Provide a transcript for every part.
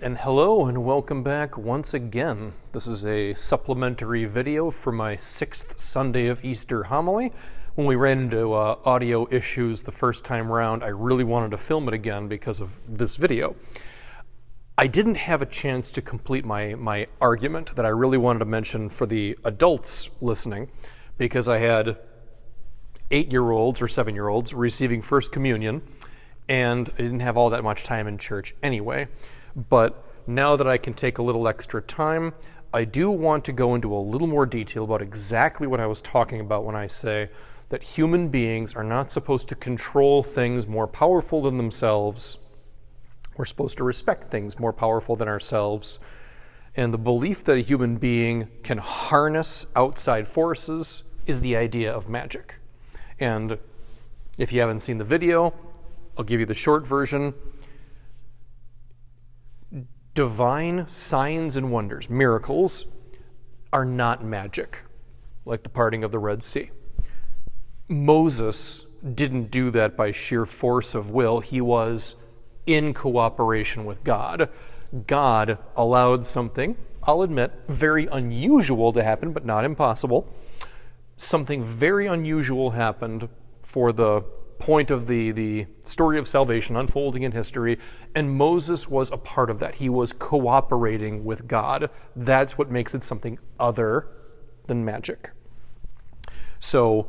And hello and welcome back once again. This is a supplementary video for my 6th Sunday of Easter homily. When we ran into audio issues the first time around, I really wanted to film it again because of this video. I didn't have a chance to complete my argument that I really wanted to mention for the adults listening, because I had 8-year-olds or 7-year-olds receiving First Communion, and I didn't have all that much time in church anyway. But now that I can take a little extra time, I do want to go into a little more detail about exactly what I was talking about when I say that human beings are not supposed to control things more powerful than themselves. We're supposed to respect things more powerful than ourselves. And the belief that a human being can harness outside forces is the idea of magic. And if you haven't seen the video, I'll give you the short version. Divine signs and wonders, miracles, are not magic, like the parting of the Red Sea. Moses didn't do that by sheer force of will. He was in cooperation with God. God allowed something, I'll admit, very unusual to happen, but not impossible. Something very unusual happened for the point of the story of salvation unfolding in history, and Moses was a part of that. He was cooperating with God. That's what makes it something other than magic. So,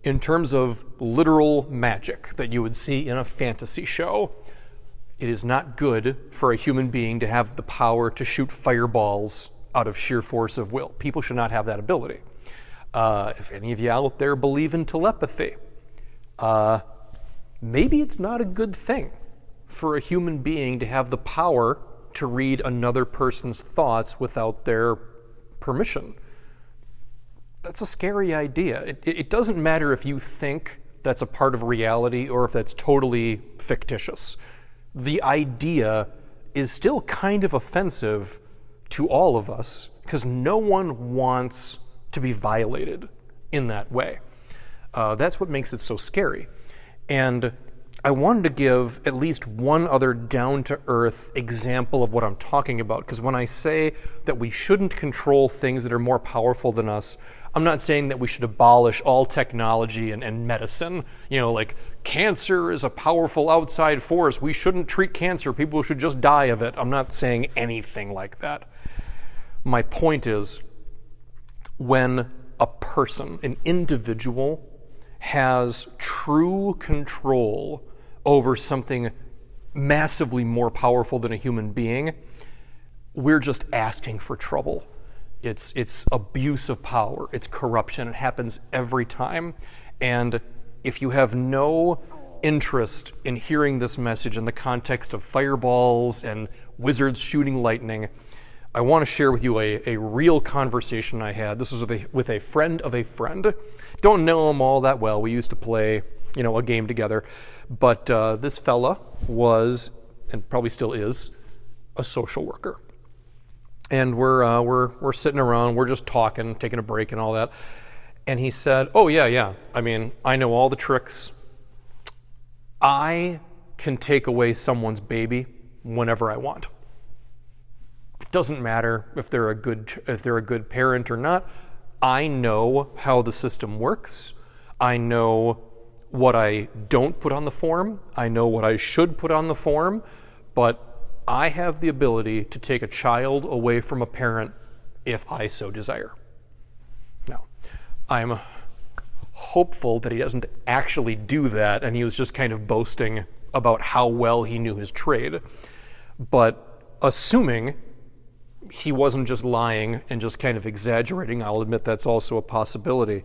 in terms of literal magic that you would see in a fantasy show, it is not good for a human being to have the power to shoot fireballs out of sheer force of will. People should not have that ability. If any of you out there believe in telepathy, maybe it's not a good thing for a human being to have the power to read another person's thoughts without their permission. That's a scary idea. It doesn't matter if you think that's a part of reality or if that's totally fictitious. The idea is still kind of offensive to all of us because no one wants to be violated in that way. That's what makes it so scary. And I wanted to give at least one other down-to-earth example of what I'm talking about, because when I say that we shouldn't control things that are more powerful than us, I'm not saying that we should abolish all technology and medicine. You know, like cancer is a powerful outside force. We shouldn't treat cancer. People should just die of it. I'm not saying anything like that. My point is, when a person, an individual, has true control over something massively more powerful than a human being, we're just asking for trouble. It's abuse of power. It's corruption. It happens every time. And if you have no interest in hearing this message in the context of fireballs and wizards shooting lightning, I want to share with you a real conversation I had. This was with a friend of a friend. Don't know him all that well. We used to play, a game together. But this fella was, and probably still is, a social worker. And we're sitting around, we're just talking, taking a break and all that. And he said, "Oh yeah. I mean, I know all the tricks. I can take away someone's baby whenever I want. It doesn't matter if they're a good parent or not. I know how the system works. I know what I don't put on the form. I know what I should put on the form, but I have the ability to take a child away from a parent if I so desire." Now, I'm hopeful that he doesn't actually do that, and he was just kind of boasting about how well he knew his trade. But assuming he wasn't just lying and just kind of exaggerating, I'll admit that's also a possibility.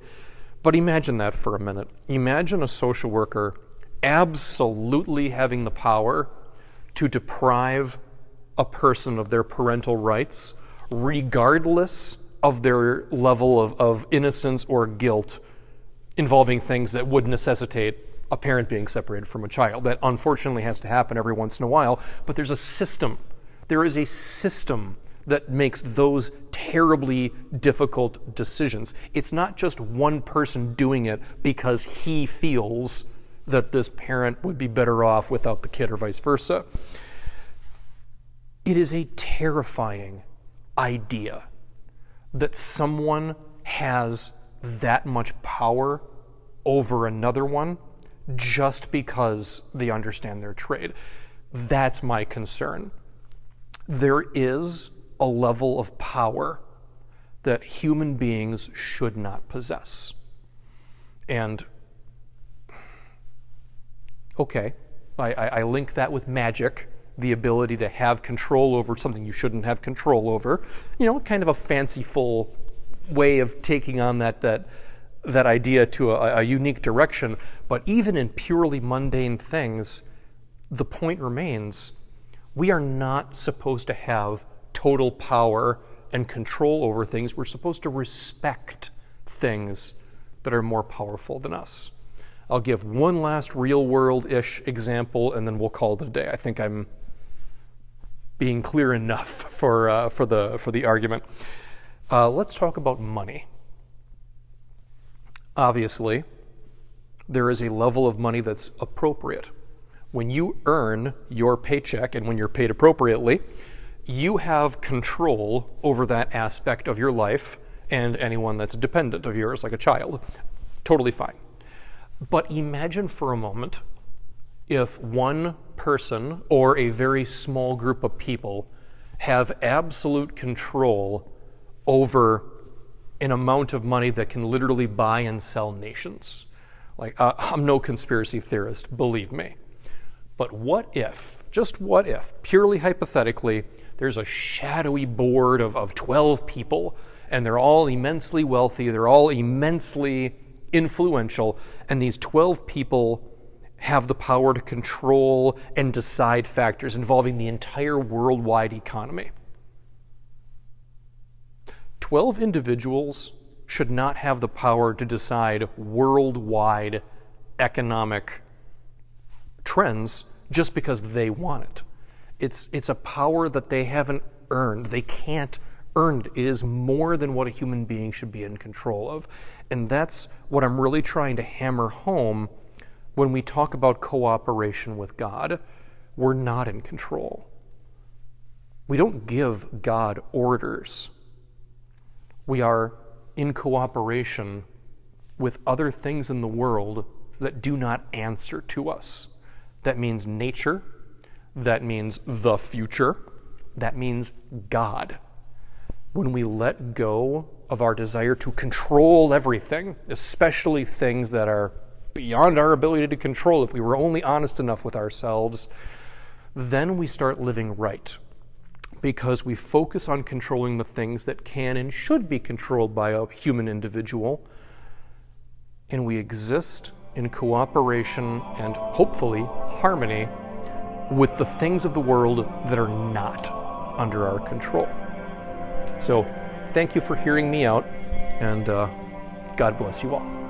But imagine that for a minute. Imagine a social worker absolutely having the power to deprive a person of their parental rights, regardless of their level of innocence or guilt, involving things that would necessitate a parent being separated from a child. That unfortunately has to happen every once in a while, but there's a system. There is a system that makes those terribly difficult decisions. It's not just one person doing it because he feels that this parent would be better off without the kid or vice versa. It is a terrifying idea that someone has that much power over another one just because they understand their trade. That's my concern. There is a level of power that human beings should not possess. And, okay, I link that with magic, the ability to have control over something you shouldn't have control over. You know, kind of a fanciful way of taking on that idea to a unique direction. But even in purely mundane things, the point remains, we are not supposed to have total power and control over things. We're supposed to respect things that are more powerful than us. I'll give one last real-world-ish example, and then we'll call it a day. I think I'm being clear enough for the argument. Let's talk about money. Obviously, there is a level of money that's appropriate. When you earn your paycheck and when you're paid appropriately, you have control over that aspect of your life and anyone that's dependent of yours, like a child. Totally fine. But imagine for a moment if one person or a very small group of people have absolute control over an amount of money that can literally buy and sell nations. Like, I'm no conspiracy theorist, believe me. But what if, just what if, purely hypothetically, there's a shadowy board of 12 people, and they're all immensely wealthy, they're all immensely influential, and these 12 people have the power to control and decide factors involving the entire worldwide economy. 12 individuals should not have the power to decide worldwide economic trends just because they want it. It's a power that they haven't earned. They can't earn it. It is more than what a human being should be in control of. And that's what I'm really trying to hammer home when we talk about cooperation with God. We're not in control. We don't give God orders. We are in cooperation with other things in the world that do not answer to us. That means nature. That means the future. That means God. When we let go of our desire to control everything, especially things that are beyond our ability to control, if we were only honest enough with ourselves, then we start living right. Because we focus on controlling the things that can and should be controlled by a human individual, and we exist in cooperation and hopefully harmony with the things of the world that are not under our control. So, thank you for hearing me out, and God bless you all.